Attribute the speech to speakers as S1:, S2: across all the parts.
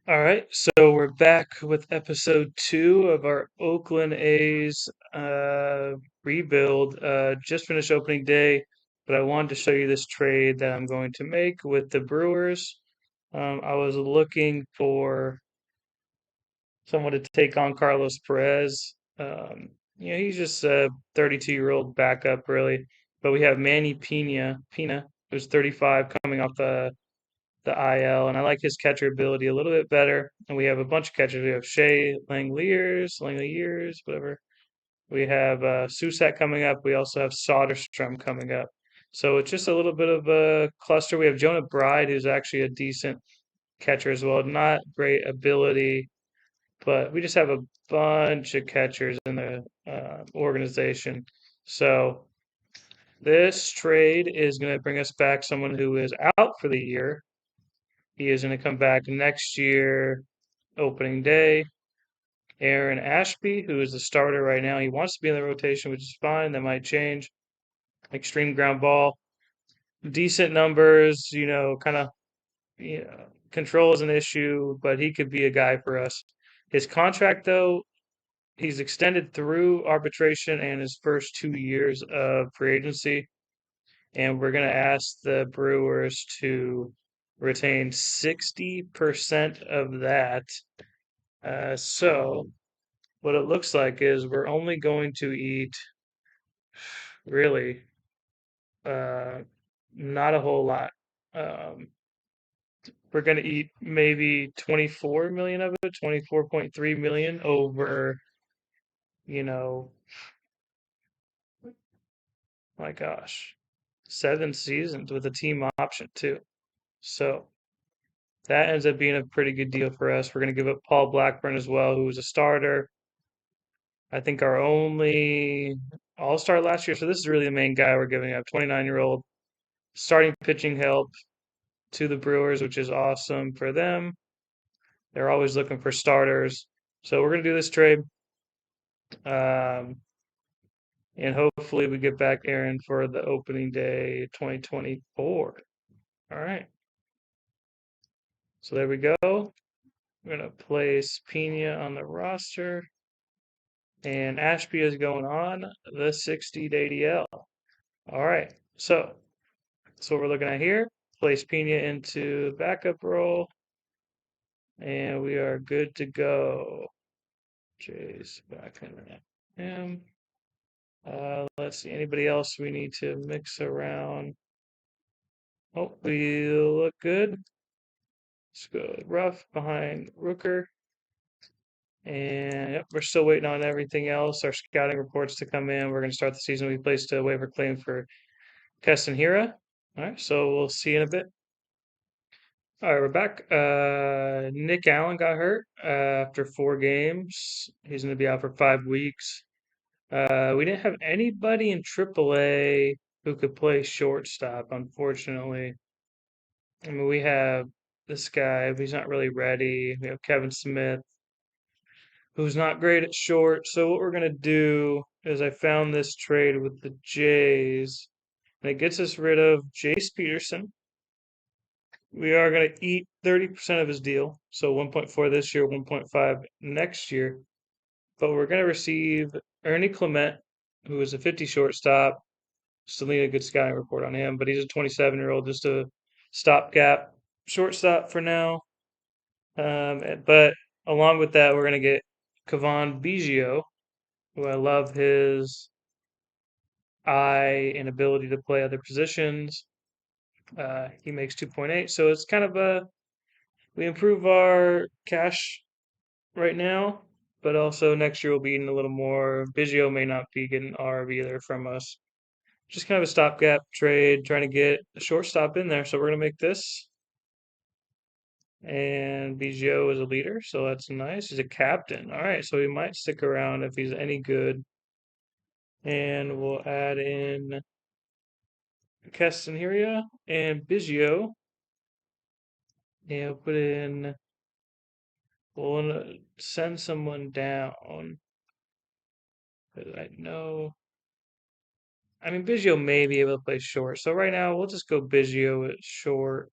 S1: All right, so we're back with episode 2 of our Oakland A's rebuild. Just finished opening day, but I wanted to show you this trade that I'm going to make with the Brewers. I was looking for someone to take on Carlos Perez. He's just a 32-year-old backup, really. But we have Manny Pina, who's 35, coming off the IL, and I like his catcher ability a little bit better. And we have a bunch of catchers. We have Shea Langeliers, whatever. We have Susak coming up. We also have Soderstrom coming up. So it's just a little bit of a cluster. We have Jonah Bride, who's actually a decent catcher as well. Not great ability, but we just have a bunch of catchers in the organization. So this trade is going to bring us back someone who is out for the year. He is going to come back next year, opening day. Aaron Ashby, who is the starter right now, he wants to be in the rotation, which is fine. That might change. Extreme ground ball, decent numbers. Kind of control is an issue, but he could be a guy for us. His contract, though, he's extended through arbitration and his first 2 years of free agency. And we're going to ask the Brewers to retain 60% of that. So what it looks like is we're only going to eat really uh, not a whole lot. Um, we're going to eat maybe 24 million of it, 24.3 million over, you know, my gosh, 7 seasons with a team option too. So that ends up being a pretty good deal for us. We're going to give up Paul Blackburn as well, who was a starter. I think our only all-star last year. So this is really the main guy we're giving up. 29-year-old starting pitching help to the Brewers, which is awesome for them. They're always looking for starters. So we're going to do this trade. Um, and hopefully we get back Aaron for the opening day 2024. All right. So there we go. We're going to place Pena on the roster. And Ashby is going on the 60 ADL. All right. So that's what we're looking at here. Place Pena into backup role. And we are good to go. Jay's back in him. Let's see. Anybody else we need to mix around? Oh, we look good. Let's go Rough behind Rooker. And yep, we're still waiting on everything else. Our scouting reports to come in. We're going to start the season. We placed a waiver claim for Keston Hira. All right, so we'll see you in a bit. All right, we're back. Nick Allen got hurt after 4 games. He's going to be out for 5 weeks. We didn't have anybody in AAA who could play shortstop, unfortunately. I mean, we have this guy, but he's not really ready. We have Kevin Smith, who's not great at short. So what we're gonna do is I found this trade with the Jays, and it gets us rid of Jace Peterson. We are gonna eat 30% of his deal, so 1.4 this year, 1.5 next year. But we're gonna receive Ernie Clement, who is a 50 shortstop. Still need a good scouting report on him, but he's a 27-year-old, just a stopgap shortstop for now. But along with that, we're going to get Cavan Biggio, who I love his eye and ability to play other positions. He makes 2.8, so it's kind of we improve our cash right now, but also next year we'll be eating a little more. Biggio may not be getting ARB either from us. Just kind of a stopgap trade, trying to get a shortstop in there. So we're going to make this. And Biggio is a leader, so that's nice. He's a captain. All right, so he might stick around if he's any good. And we'll add in Castaneria and Biggio. And we'll send someone down. I know. I mean, Biggio may be able to play short. So right now, we'll just go Biggio at short.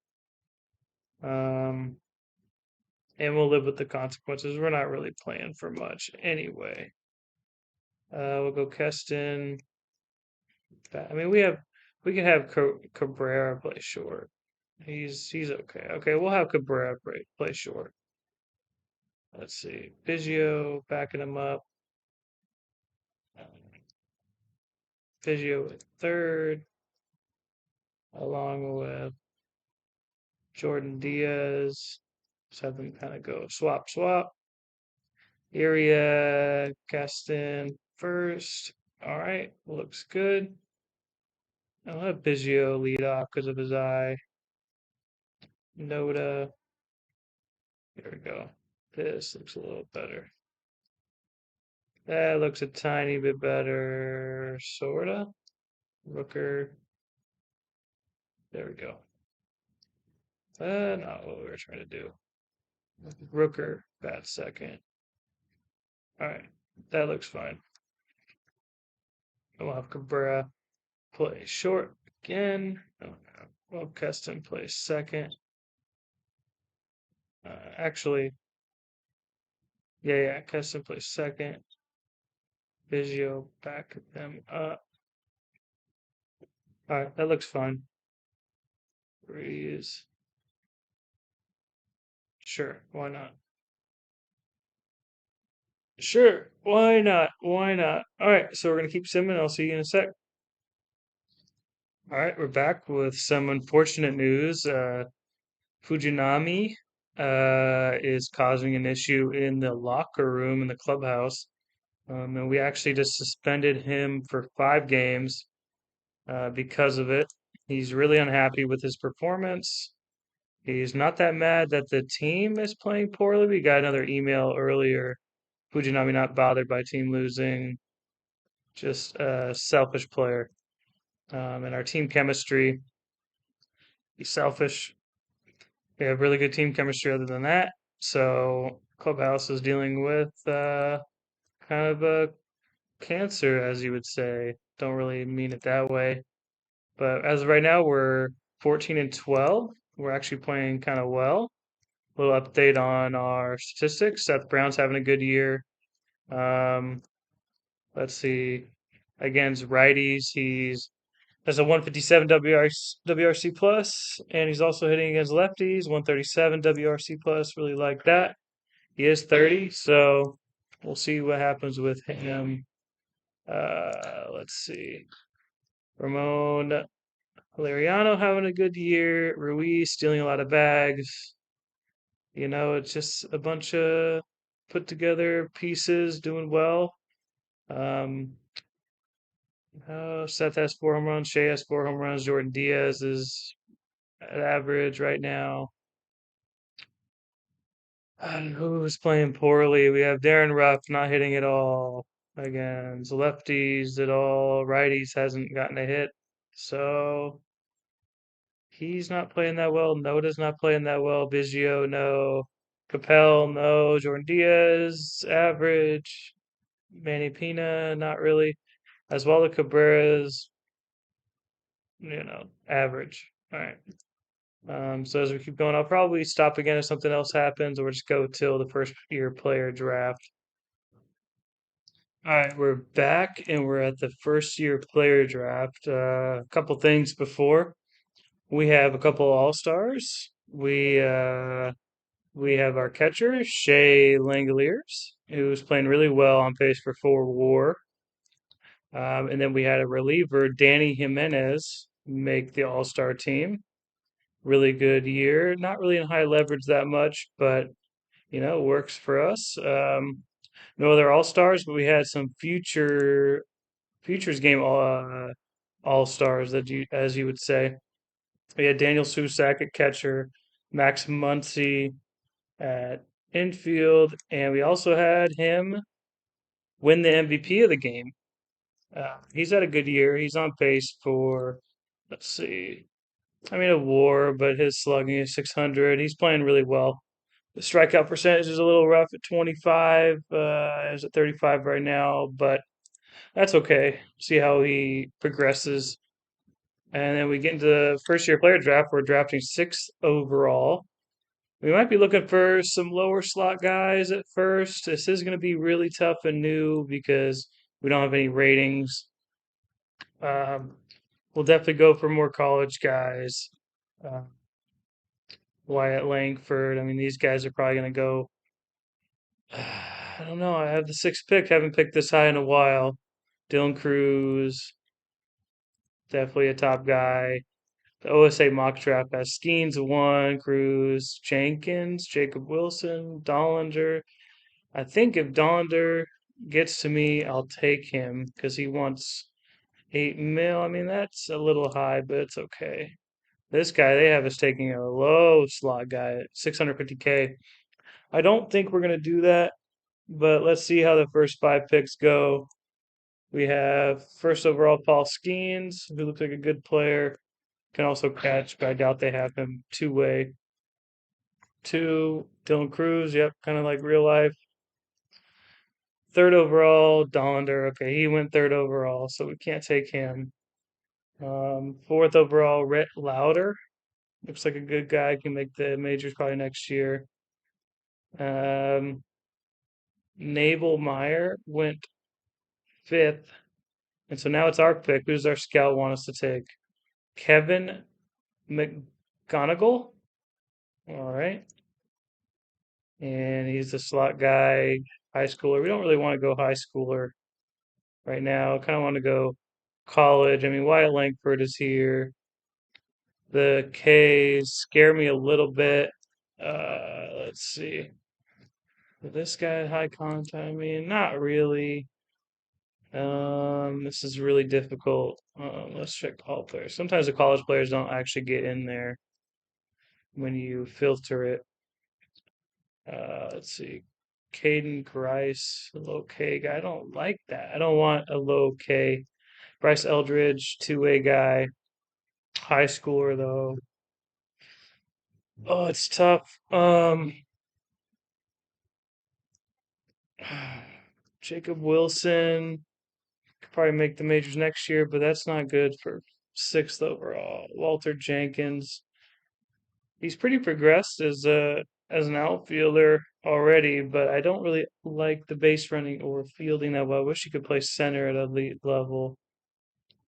S1: Um, and we'll live with the consequences. We're not really playing for much anyway. We'll go Keston. I mean, we can have Cabrera play short. He's okay. Okay, we'll have Cabrera play short. Let's see, Biggio backing him up. Biggio at third, along with Jordan Diaz. Just have them kind of go swap, swap. Area, Keston first. All right, looks good. I'll have Biggio lead off because of his eye. Noda. There we go. This looks a little better. That looks a tiny bit better, sorta. Rooker. There we go. Not what we were trying to do. Rooker, bat second. All right, that looks fine. We'll have Cabrera play short again. Well, Keston plays second. Actually, yeah, Keston plays second. Biggio back them up. All right, that looks fine. Breeze. Sure, why not? Sure, why not? Why not? All right, so we're gonna keep simming. I'll see you in a sec. All right, we're back with some unfortunate news. Fujinami is causing an issue in the locker room in the clubhouse. And we actually just suspended him for 5 games because of it. He's really unhappy with his performance. He's not that mad that the team is playing poorly. We got another email earlier. Fujinami not bothered by team losing, just a selfish player. And our team chemistry, he's selfish. We have really good team chemistry other than that. So Clubhouse is dealing with kind of a cancer, as you would say. Don't really mean it that way. But as of right now, we're 14 and 12. We're actually playing kind of well. A little update on our statistics. Seth Brown's having a good year. Um, let's see. Against righties, he's has a 157 WRC plus, and he's also hitting against lefties, 137 WRC plus. Really like that. He is 30, so we'll see what happens with him. Let's see. Ramon Valeriano having a good year. Ruiz stealing a lot of bags. It's just a bunch of put together pieces doing well. Um, Seth has 4 home runs. Shea has 4 home runs. Jordan Diaz is at average right now. Who's playing poorly? We have Darren Ruff not hitting at all against lefties at all. Righties hasn't gotten a hit. So he's not playing that well. Noda's not playing that well. Biggio, no. Capel, no. Jordan Diaz, average. Manny Pina, not really. As well as Cabrera's, average. All right. So as we keep going, I'll probably stop again if something else happens, or just go till the first year player draft. All right, we're back and we're at the first year player draft. A couple things before. We have a couple all-stars. We have our catcher, Shea Langoliers, who's playing really well on pace for 4 WAR. And then we had a reliever, Danny Jimenez, make the all-star team. Really good year. Not really in high leverage that much, but works for us. No other all-stars, but we had some futures game all-stars that as you would say. We had Daniel Susak at catcher, Max Muncy at infield, and we also had him win the MVP of the game. He's had a good year. He's on pace for, let's see, I mean, a WAR, but his slugging is 600. He's playing really well. The strikeout percentage is a little rough at 25. Is at 35 right now, but that's okay. See how he progresses. And then we get into the first year player draft. We're drafting 6th overall. We might be looking for some lower slot guys at first. This is going to be really tough and new because we don't have any ratings. Um, we'll definitely go for more college guys. Uh, Wyatt Langford. I mean, these guys are probably going to go. I don't know. I have the sixth pick. Haven't picked this high in a while. Dylan Cruz, definitely a top guy. The OSA mock draft has Skeens one, Cruz, Jenkins, Jacob Wilson, Dollinger. I think if Dollander gets to me, I'll take him because he wants 8 mil. I mean, that's a little high, but it's okay. This guy they have us taking a low slot guy at 650K. I don't think we're gonna do that, but let's see how the first 5 picks go. We have first overall Paul Skeens, who looks like a good player, can also catch, but I doubt they have him two-way. Two, Dylan Cruz, yep, kind of like real life. Third overall, Dollander. Okay, he went third overall, so we can't take him. Fourth overall, Rhett Lauder. Looks like a good guy. Can make the majors probably next year. Um, Naval Meyer went fifth. And so now it's our pick. Who's our scout want us to take? Kevin McGonigal. All right. And he's the slot guy, high schooler. We don't really want to go high schooler right now. Kind of want to go college. I mean, Wyatt Langford is here. The K's scare me a little bit. Let's see. This guy high contact. I mean, not really. This is really difficult. Let's check all players. Sometimes the college players don't actually get in there when you filter it. Let's see. Caden Grice, low K guy. I don't like that. I don't want a low K. Bryce Eldridge, two-way guy. High schooler though. Oh, it's tough. Jacob Wilson could probably make the majors next year, but that's not good for sixth overall. Walter Jenkins, he's pretty progressed as an outfielder already, but I don't really like the base running or fielding that well. I wish he could play center at elite level.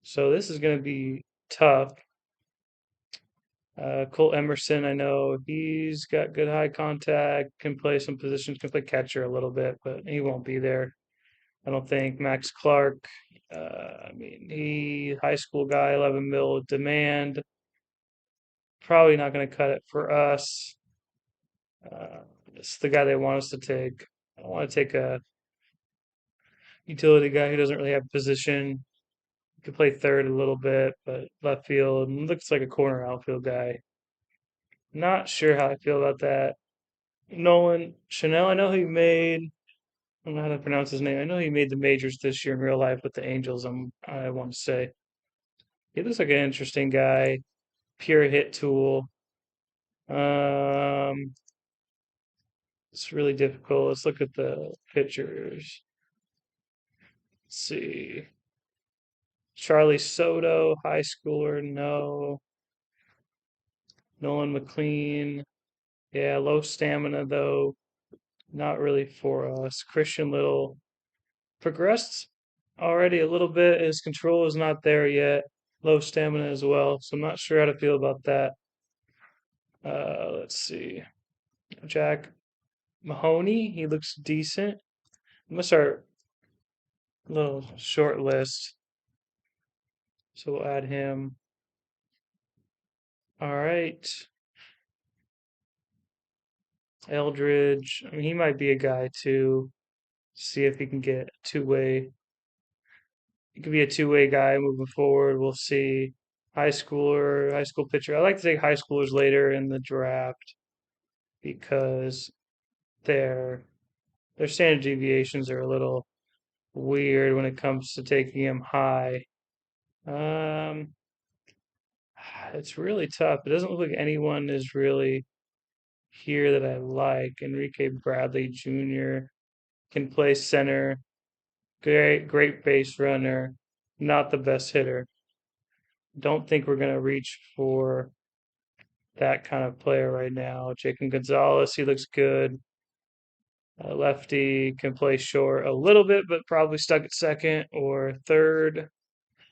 S1: So this is going to be tough. Cole Emerson, I know he's got good high contact, can play some positions, can play catcher a little bit, but he won't be there. I don't think. Max Clark, I mean, he high school guy, 11 mil demand. Probably not going to cut it for us. It's the guy they want us to take. I don't want to take a utility guy who doesn't really have a position. He could play third a little bit, but left field looks like a corner outfield guy. Not sure how I feel about that. Nolan Chanel, I know he made, I don't know how to pronounce his name. I know he made the majors this year in real life with the Angels. I want to say he looks like an interesting guy. Pure hit tool. Um, it's really difficult. Let's look at the pictures. Let's see. Charlie Soto, high schooler, no. Nolan McLean, yeah, low stamina though, not really for us. Christian Little progressed already a little bit. His control is not there yet. Low stamina as well, so I'm not sure how to feel about that. Let's see. Jack Mahoney, he looks decent. I'm gonna start a little short list, so we'll add him. All right. Eldridge, I mean, he might be a guy too. See if he can get two-way. He could be a two-way guy moving forward. We'll see. High schooler, high school pitcher. I like to take high schoolers later in the draft because their their standard deviations are a little weird when it comes to taking them high. Um, it's really tough. It doesn't look like anyone is really here that I like. Enrique Bradley Jr. can play center. Great base runner. Not the best hitter. Don't think we're gonna reach for that kind of player right now. Jacob Gonzalez, he looks good. Lefty can play short a little bit, but probably stuck at second or third.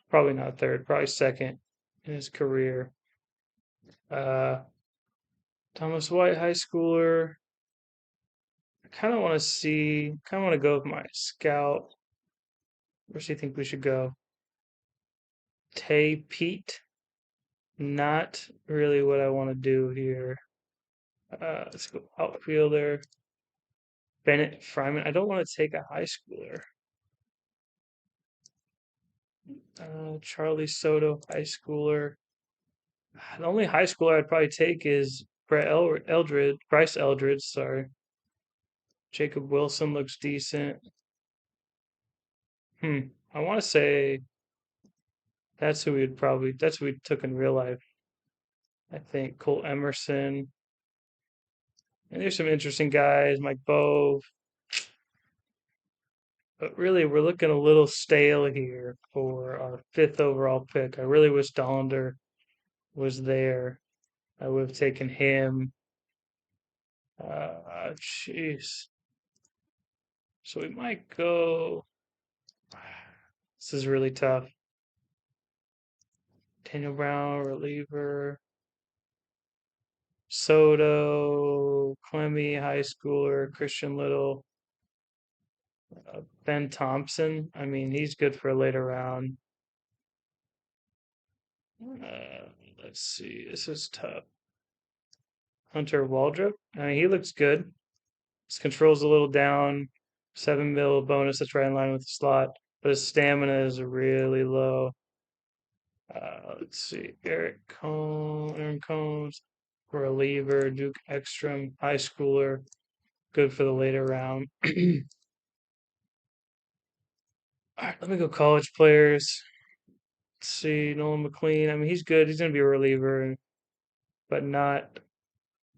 S1: Probably not third, probably second in his career. Uh, Thomas White, high schooler. I kind of want to go with my scout. Where do you think we should go? Tay Pete. Not really what I want to do here. Let's go outfielder. Bennett Fryman. I don't want to take a high schooler. Charlie Soto, high schooler. The only high schooler I'd probably take is Bryce Eldridge, sorry. Jacob Wilson looks decent. I want to say that's who we took in real life. I think Cole Emerson. And there's some interesting guys, Mike Bove. But really, we're looking a little stale here for our fifth overall pick. I really wish Dollander was there. I would have taken him. Jeez. So we might go. This is really tough. Daniel Brown, reliever. Soto, Clemmy, high schooler. Christian Little. Ben Thompson. I mean, he's good for a later round. Uh, let's see. This is tough. Hunter Waldrop. I mean, he looks good. His control's a little down. 7 mil bonus. That's right in line with the slot. But his stamina is really low. Let's see. Aaron Combs, reliever. Duke Ekstrom, high schooler. Good for the later round. All right, let me go college players. Let's see. Nolan McLean. I mean, he's good. He's going to be a reliever, but not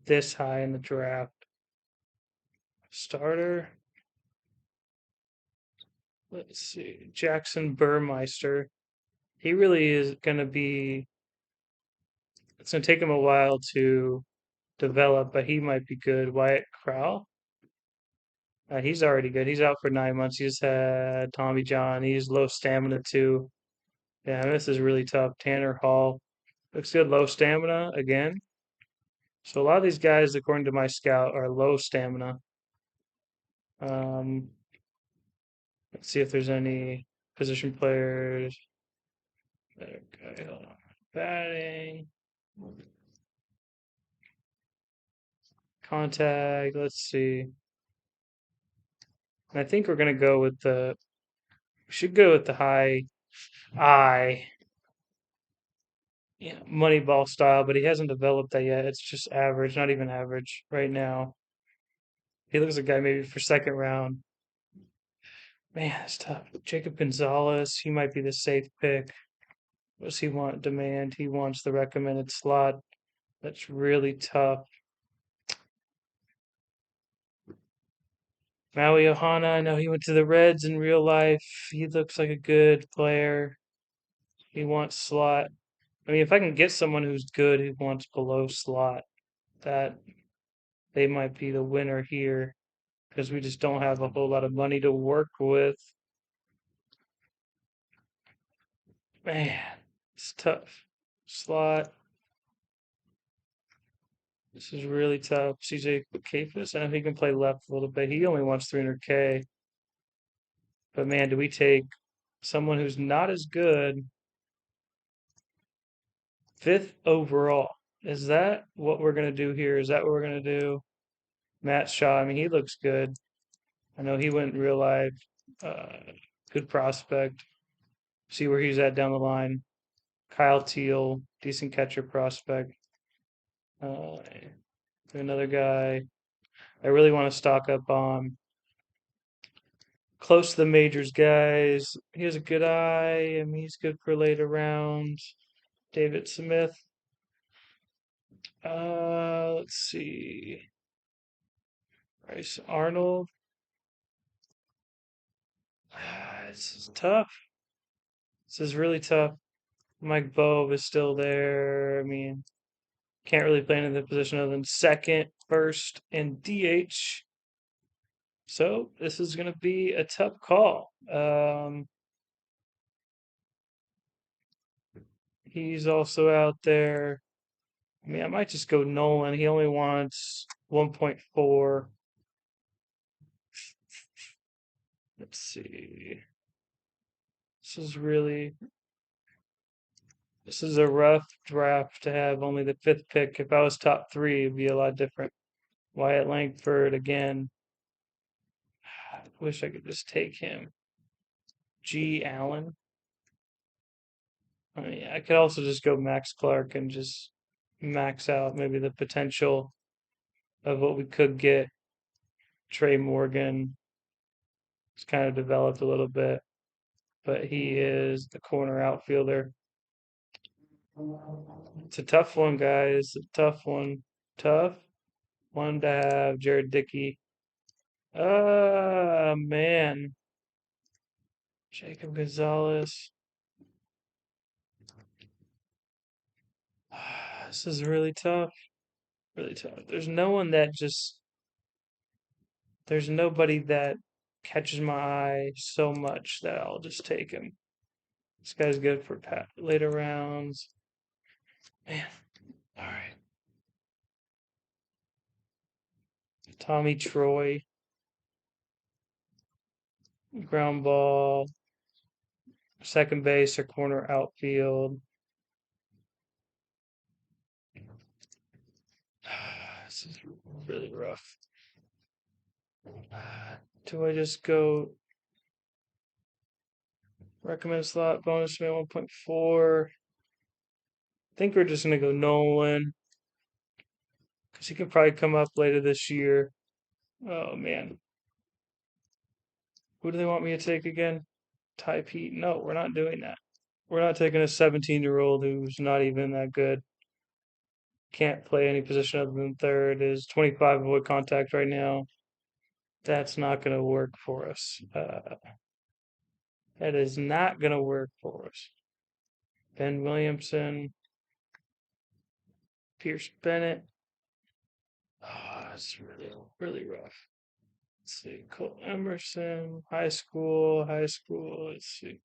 S1: this high in the draft. Starter. Let's see. Jackson Burmeister. He really is going to be, it's going to take him a while to develop, but he might be good. Wyatt Crowell. He's already good. He's out for 9 months. He's had Tommy John. He's low stamina too. Yeah, this is really tough. Tanner Hall looks good. Low stamina again. So a lot of these guys, according to my scout, are low stamina. Um, let's see if there's any position players. Okay, hold on. Batting. Contact. Let's see. And I think we're gonna go with we should go with the high I, Moneyball style, but he hasn't developed that yet. It's just average, not even average right now. He looks like a guy maybe for second round. Man, it's tough. Jacob Gonzalez, he might be the safe pick. What does he want? Demand. He wants the recommended slot. That's really tough. Maui Ohana, I know he went to the Reds in real life. He looks like a good player. He wants slot. I mean, if I can get someone who's good who wants below slot, that they might be the winner here because we just don't have a whole lot of money to work with. Man, it's tough. Slot. This is really tough. CJ Kafis, I know he can play left a little bit. He only wants 300K. But man, do we take someone who's not as good, fifth overall? Is that what we're going to do here? Is that what we're going to do? Matt Shaw, I mean, he looks good. I know he went in real life. Good prospect. See where he's at down the line. Kyle Teal, decent catcher prospect. Uh, another guy. I really want to stock up on close to the majors guys. He has a good eye. I mean, he's good for later rounds. David Smith. Let's see. Bryce Arnold. This is tough. This is really tough. Mike Bove is still there. I mean, Can't really play in the position other than second, first, and DH. So this is going to be a tough call. He's also out there. I mean, I might just go Nolan. He only wants 1.4. Let's see. This is really this is a rough draft to have only the fifth pick. If I was top three, it'd be a lot different. Wyatt Langford again. I wish I could just take him. G. Allen. I mean, I could also just go Max Clark and just max out maybe the potential of what we could get. Trey Morgan. It's kind of developed a little bit, but he is the corner outfielder. It's a tough one, guys. A tough one. Tough one to have. Jared Dickey. Man. Jacob Gonzalez. This is really tough. Really tough. There's nobody that catches my eye so much that I'll just take him. This guy's good for later rounds. Man. All right. Tommy Troy. Ground ball. Second base or corner outfield. This is really rough. Do I just go recommend slot bonus man 1.4? I think we're just gonna go Nolan because he could probably come up later this year. Oh man, who do they want me to take again? Ty Pete? No, we're not doing that. We're not taking a 17-year-old who's not even that good. Can't play any position other than third. Is 25 avoid contact right now. That's not gonna work for us. That is not gonna work for us. Ben Williamson, Pierce Bennett. Oh, it's really, really rough. Let's see. Cole Emerson, high school, high school. Let's see.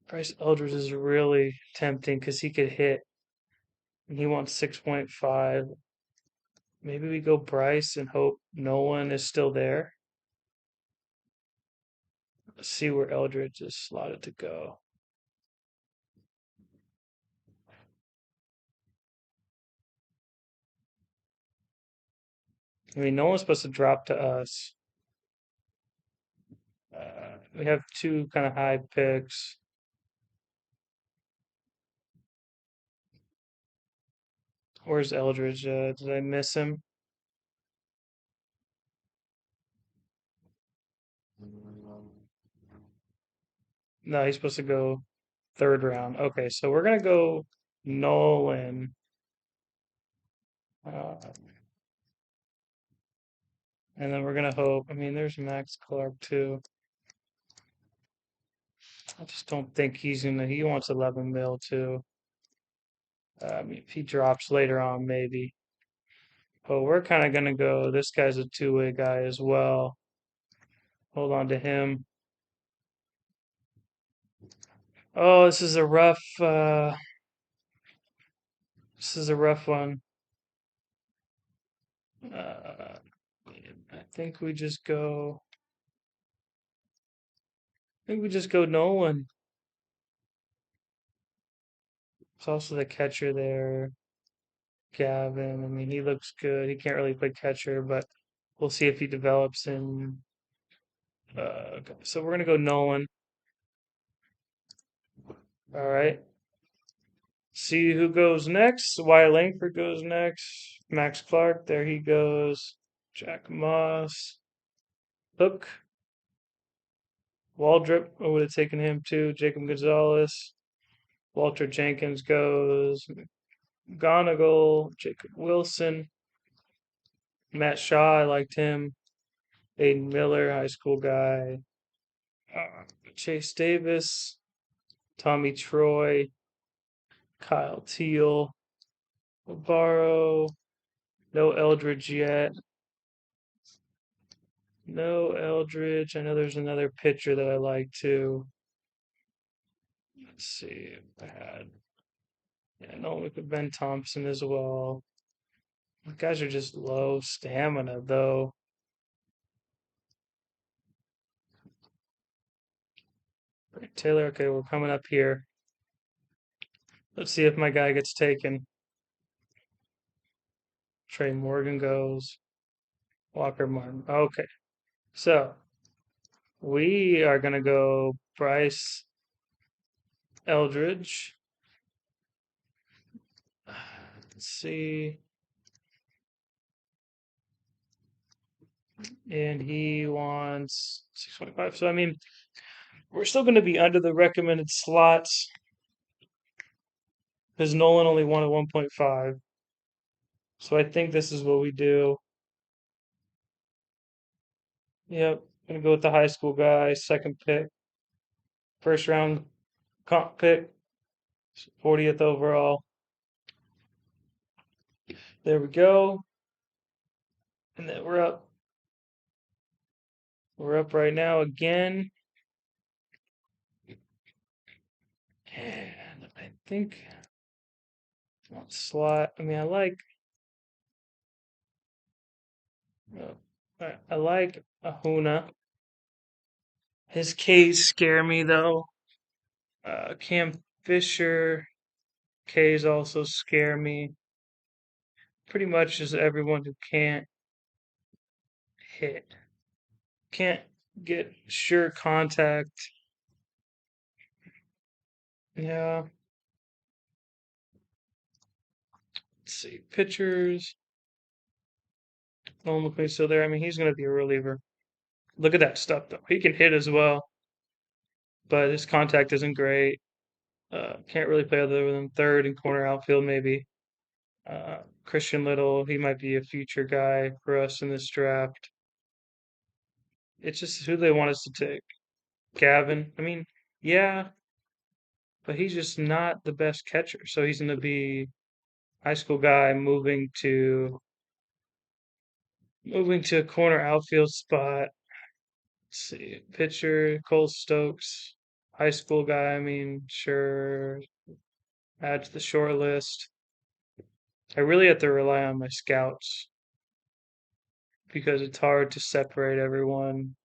S1: Bryce Eldridge is really tempting because he could hit, and he wants 6.5. Maybe we go Bryce and hope no one is still there. Let's see where Eldridge is slotted to go. I mean, no one's supposed to drop to us. We have two kind of high picks. Where's Eldridge? Did I miss him? No, he's supposed to go third round. Okay, so we're gonna go Nolan. Uh, and then we're gonna hope. I mean, there's Max Clark too. I just don't think he's gonna. He wants 11 mil too. I mean, if he drops later on, maybe. But we're kind of gonna go. This guy's a two-way guy as well. Hold on to him. Oh, this is a rough. This is a rough one. I think we just go. I think we just go Nolan. It's also the catcher there, Gavin. I mean, he looks good. He can't really play catcher, but we'll see if he develops in. Okay, so we're gonna go Nolan. All right. See who goes next. Wyatt Langford goes next. Max Clark, there he goes. Jack Moss. Hook. Waldrop, I would have taken him too. Jacob Gonzalez. Walter Jenkins goes. Gonigal. Jacob Wilson. Matt Shaw, I liked him. Aiden Miller, high school guy. Chase Davis. Tommy Troy. Kyle Teal, Navarro, no Eldridge yet. No Eldridge. I know there's another pitcher that I like too. Let's see if I had. Yeah, no, look at Ben Thompson as well. You guys are just low stamina though. Taylor, okay, we're coming up here. Let's see if my guy gets taken. Trey Morgan goes. Walker Martin. Okay, so we are gonna go Bryce Eldridge. Let's see. And he wants 625. So I mean, we're still going to be under the recommended slots because Nolan only wanted 1.5. So I think this is what we do. Yep, gonna go with the high school guy, second pick, first round comp pick, 40th overall. There we go. And then we're up. We're up right now again. And I think slot. I mean, I like Ahuna. His K's scare me though. Cam Fisher K's also scare me. Pretty much just everyone who can't hit, can't get sure contact. Yeah. Let's see. Pitchers. Nolan McLean's still there. I mean, he's going to be a reliever. Look at that stuff, though. He can hit as well, but his contact isn't great. Can't really play other than third and corner outfield, maybe. Christian Little, he might be a future guy for us in this draft. It's just who they want us to take. Gavin. I mean, yeah, but he's just not the best catcher. So he's going to be high school guy moving to a corner outfield spot. Let's see, pitcher Cole Stokes, high school guy. I mean, sure, add to the short list. I really have to rely on my scouts because it's hard to separate everyone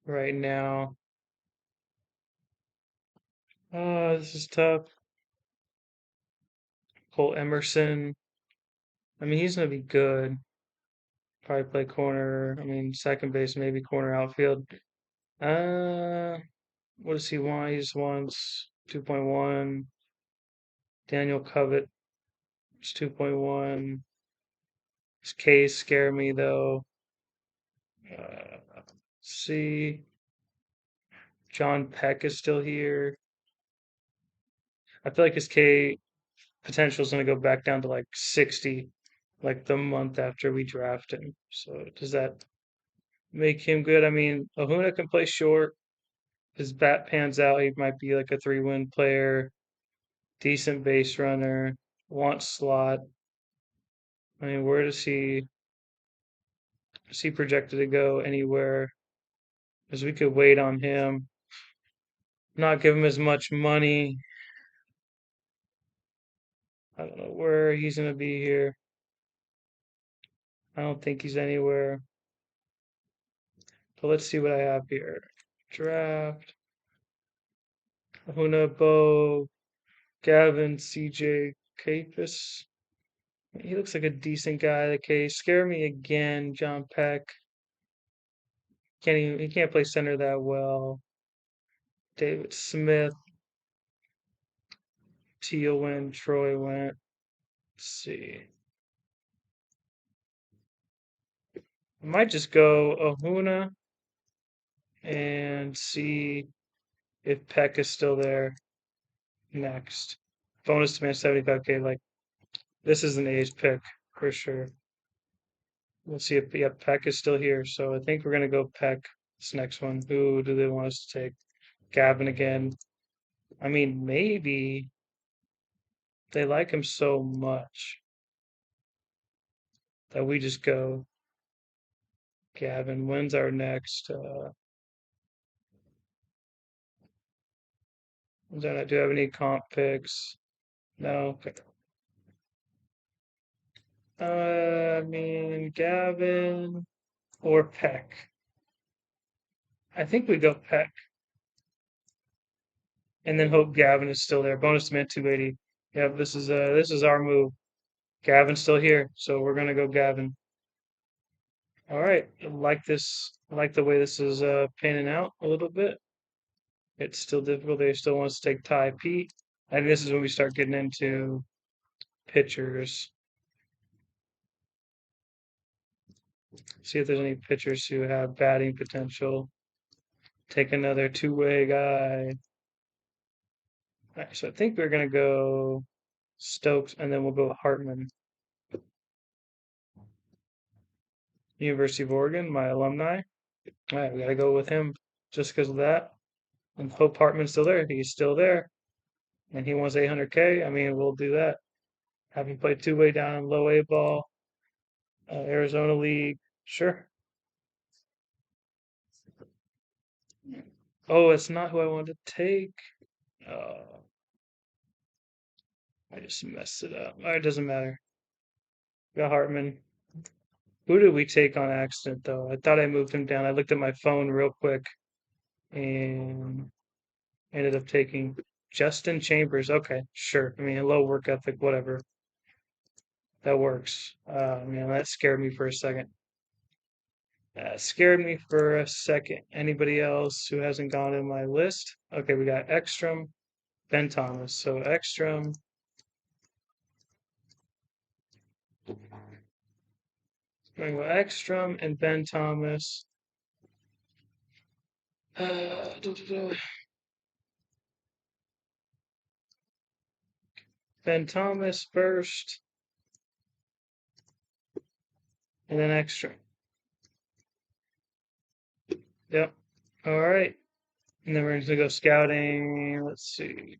S1: right now. Oh, this is tough. Cole Emerson. I mean, he's gonna be good. Probably play corner. I mean, second base, maybe corner outfield. Uh, what does he want? He just wants 2.1. Daniel Covett is 2.1. His K's scare me though. See, John Peck is still here. I feel like his K potential is going to go back down to like 60, like the month after we draft him. So does that make him good? I mean, Ahuna can play short. His bat pans out. He might be like a 3-win player, decent base runner, wants slot. I mean, where does he is he projected to go anywhere? Because we could wait on him, not give him as much money. I don't know where he's going to be here. I don't think he's anywhere. But let's see what I have here. Draft. Ahuna, Bo, Gavin, CJ, Capus. He looks like a decent guy. Okay, scare me again. John Peck. He can't play center that well. David Smith. Teal went. Troy went. Let's see. I might just go Ahuna and see if Peck is still there next. Bonus demand 75K. Like, this is an A's pick for sure. We'll see if Peck is still here. So I think we're gonna go Peck this next one. Who do they want us to take? Gavin again. I mean, maybe they like him so much that we just go, Gavin, when's our next, do I have any comp picks? No. Okay. I mean, Gavin or Peck. I think we go Peck and then hope Gavin is still there. Bonus demand 280. Yeah, this is our move. Gavin's still here, so we're gonna go Gavin. All right, I like this. I like the way this is panning out a little bit. It's still difficult. They still wants to take Ty Pete. And this is when we start getting into pitchers. See if there's any pitchers who have batting potential. Take another two-way guy. All right, so I think we're gonna go Stokes, and then we'll go Hartman. University of Oregon, my alumni. All right, we gotta go with him just because of that. And hope Hartman's still there. He's still there, and he wants 800K. I mean, we'll do that. Have him play two-way down in low A ball, Arizona League. Sure. Oh, it's not who I wanted to take. Uh, I just messed it up. All right, it doesn't matter. Got Hartman. Who did we take on accident, though? I thought I moved him down. I looked at my phone real quick and ended up taking Justin Chambers. Okay, sure. I mean, low work ethic, whatever. That works. Man, that scared me for a second. That scared me for a second. Anybody else who hasn't gone in my list? Okay, we got Ekstrom, Ben Thomas. So Ekstrom, going to go Ekstrom and Ben Thomas. Ben Thomas first, and then Ekstrom. Yep. All right. And then we're going to go scouting. Let's see.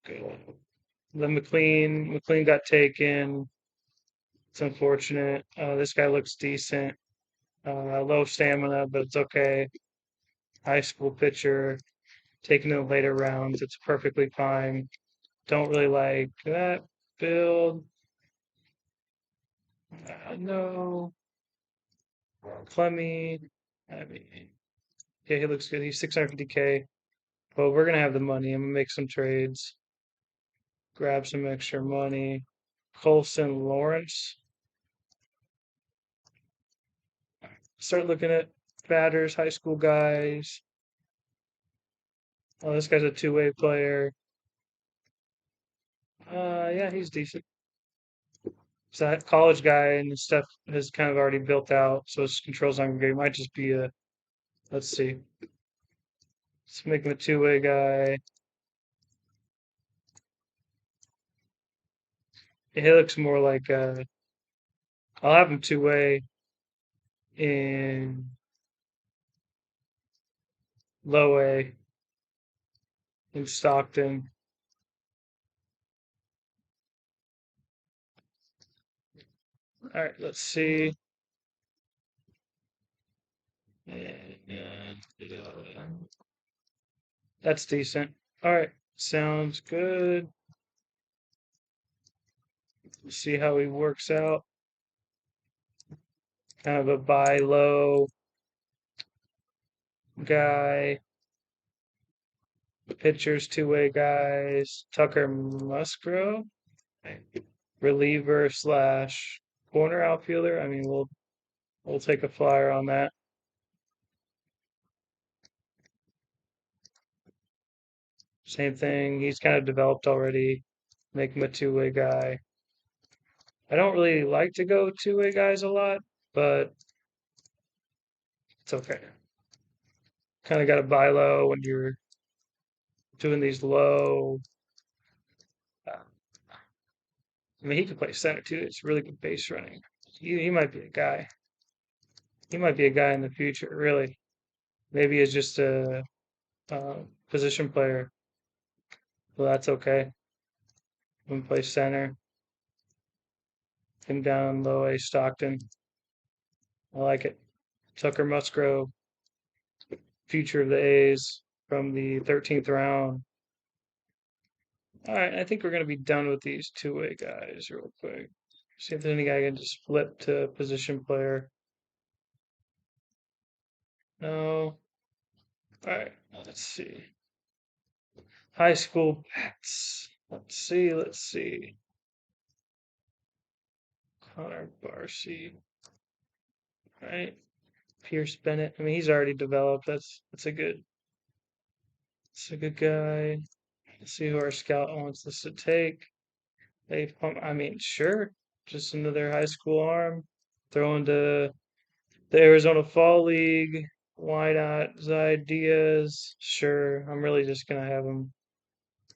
S1: Go. Then McLean got taken. It's unfortunate. This guy looks decent. Low stamina, but it's okay. High school pitcher, taken in the later rounds. It's perfectly fine. Don't really like that build. No. Clemmy. I mean, yeah, he looks good. He's 650K. But we're gonna have the money. I'm gonna make some trades. Grab some extra money. Colson Lawrence. Start looking at batters, high school guys. Oh, this guy's a two-way player. Yeah, he's decent. So that college guy and his stuff has kind of already built out, so his controls on great. Might just be a, let's see. Let's make him a two-way guy. He looks more like I'll have him two-way in low A in Stockton. All right, let's see. That's decent. All right, sounds good. See how he works out. Kind of a buy low guy. Pitchers, two-way guys. Tucker Musgrove, reliever slash corner outfielder. I mean, we'll take a flyer on that. Same thing. He's kind of developed already. Make him a two-way guy. I don't really like to go two-way guys a lot, but it's okay. Kind of got to buy low when you're doing these low. I mean, he could play center too. It's really good base running. He might be a guy. He might be a guy in the future, really. Maybe it's just a position player. Well, that's okay. We can play center. Him down low A Stockton. I like it. Tucker Musgrove, future of the A's from the 13th round. All right, I think we're going to be done with these two-way guys real quick. See if there's any guy I can just flip to position player. No. All right, let's see. High school bets. Let's see. Connor Barcy. All right. Pierce Bennett. I mean, he's already developed. That's a good guy. Let's see who our scout wants us to take. I mean, sure. Just another high school arm. Throw into the Arizona Fall League. Why not? Zay Diaz. Sure. I'm really just gonna have him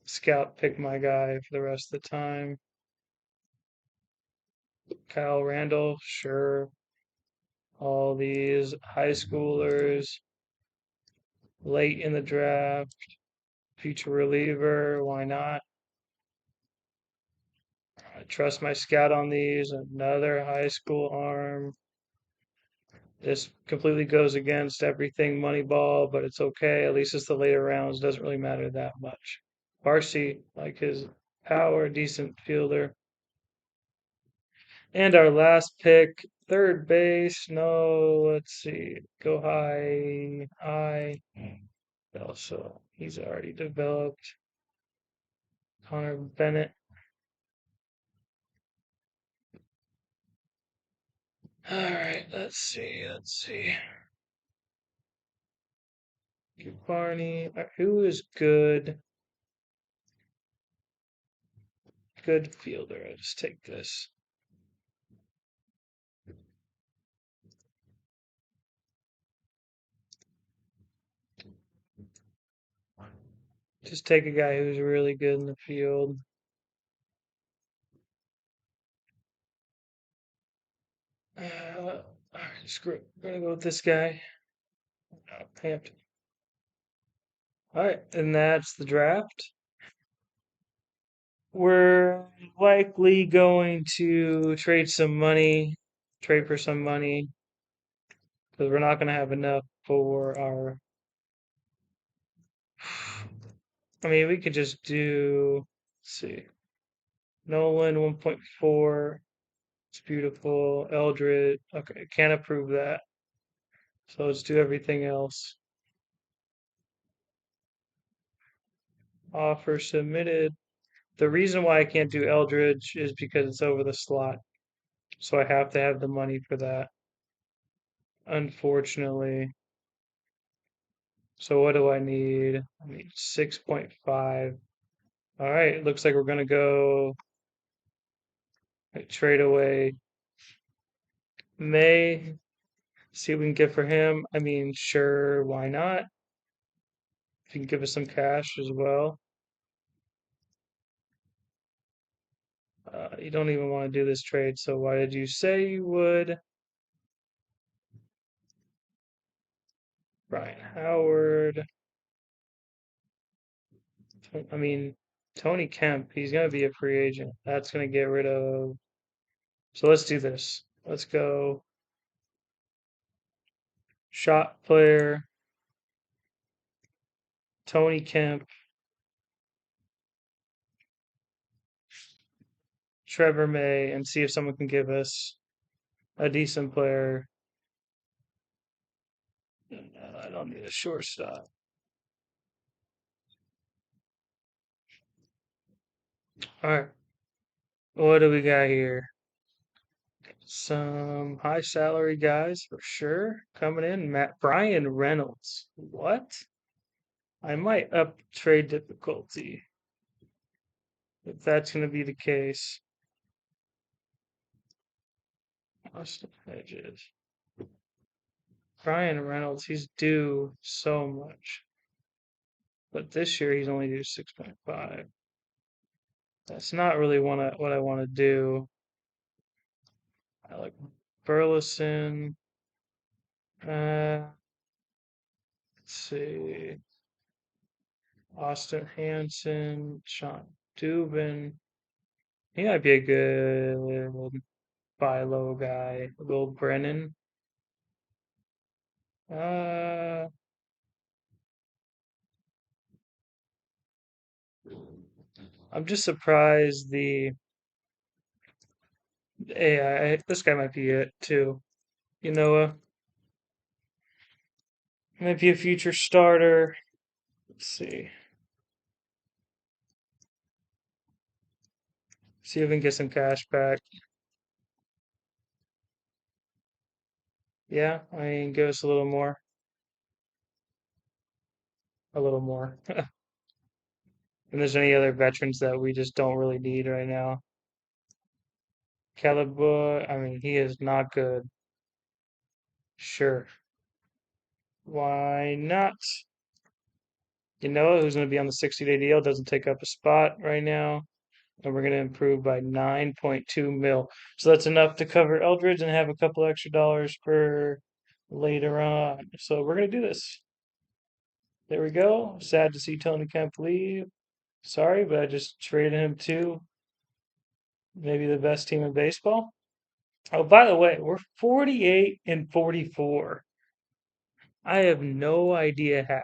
S1: scout pick my guy for the rest of the time. Kyle Randall. Sure. All these high schoolers late in the draft. Future reliever. Why not? I trust my scout on these. Another high school arm. This completely goes against everything Moneyball, but it's okay. At least it's the later rounds. Doesn't really matter that much. Barcy, like his power, decent fielder. And our last pick, third base. No, let's see. Go high. High. Also, he's already developed. Connor Bennett. All right, let's see. Barney. Who is good? Good fielder. I'll just take this. Just take a guy who's really good in the field. All right, screw it. We're gonna go with this guy. Hampton. All right, and that's the draft. We're likely going to trade for some money, because we're not going to have enough for our. I mean, we could just do, let's see, Nolan 1.4. It's beautiful. Eldred. Okay, can't approve that. So let's do everything else. Offer submitted. The reason why I can't do Eldridge is because it's over the slot. So I have to have the money for that, unfortunately. So what do I need? I need 6.5. All right, looks like we're gonna go trade away May. See what we can get for him. I mean, sure, why not? If you can give us some cash as well. You don't even want to do this trade, so why did you say you would? Brian Howard. I mean, Tony Kemp, he's going to be a free agent. That's going to get rid of. So let's do this. Let's go shot player, Tony Kemp, Trevor May, and see if someone can give us a decent player. I don't need a shortstop. All right. What do we got here? Some high salary guys for sure coming in. Brian Reynolds. What? I might up trade difficulty if that's going to be the case. Austin Hedges. Brian Reynolds, he's due so much. But this year he's only due 6.5. That's not really what I want to do. I like Burleson. Let's see. Austin Hanson, Sean Dubin. He might be a good buy low guy. Will Brennan. Uh, I'm just surprised the AI. This guy might be it too. You know, might be a future starter. Let's see. See if we can get some cash back. Yeah, I mean, give us a little more. A little more. And there's any other veterans that we just don't really need right now. Calibre, I mean, he is not good. Sure. Why not? You know who's going to be on the 60-day deal? Doesn't take up a spot right now. And we're going to improve by 9.2 mil. So that's enough to cover Eldridge and have a couple extra dollars for later on. So we're going to do this. There we go. Sad to see Tony Kemp leave. Sorry, but I just traded him to maybe the best team in baseball. Oh, by the way, we're 48 and 44. I have no idea how.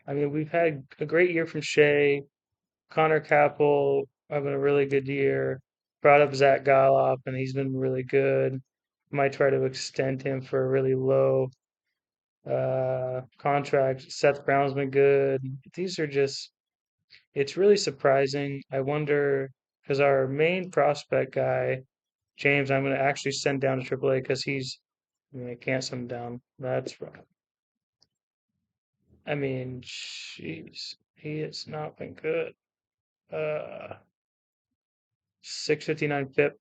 S1: I mean, we've had a great year from Shea, Connor Capel having a really good year. Brought up Zach Galloff, and he's been really good. Might try to extend him for a really low contract. Seth Brown's been good. These are just, it's really surprising. I wonder, because our main prospect guy, James, I'm going to actually send down to AAA because I mean, I can't send him down. That's right. I mean, jeez, he has not been good. 659 FIP.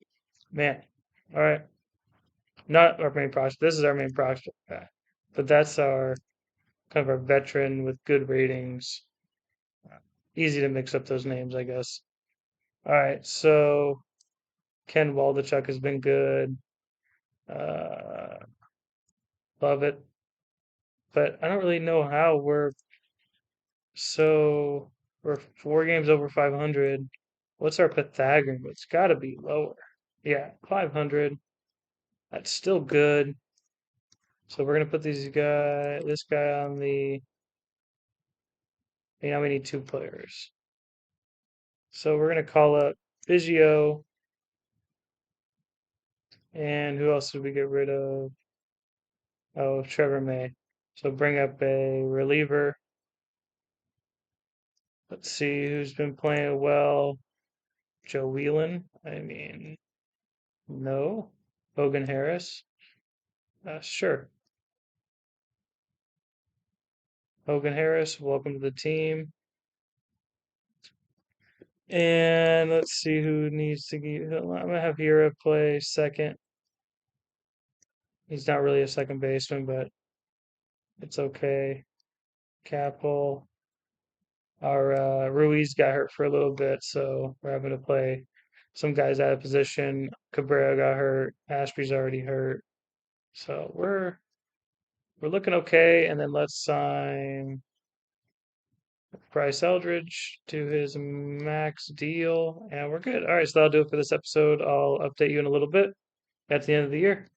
S1: Man. All right. Not our main prospect. This is our main prospect guy. But that's our kind of our veteran with good ratings. Easy to mix up those names, I guess. All right. So Ken Waldachuk has been good. Uh, love it. But I don't really know how so we're 4 games over 500. What's our Pythagorean? It's got to be lower. Yeah, 500. That's still good. So we're gonna put this guy on the. You know, we need two players. So we're gonna call up Biggio, and who else did we get rid of? Oh, Trevor May. So bring up a reliever. Let's see who's been playing well. Joe Whelan. I mean, no. Hogan Harris. Sure. Hogan Harris, welcome to the team. And let's see who needs to get. I'm gonna have Hira play second. He's not really a second baseman, but it's okay. Capel. Our Ruiz got hurt for a little bit, so we're having to play some guys out of position. Cabrera got hurt. Ashby's already hurt, so we're looking okay. And then let's sign Bryce Eldridge to his max deal, and we're good. All right, so that'll do it for this episode. I'll update you in a little bit at the end of the year.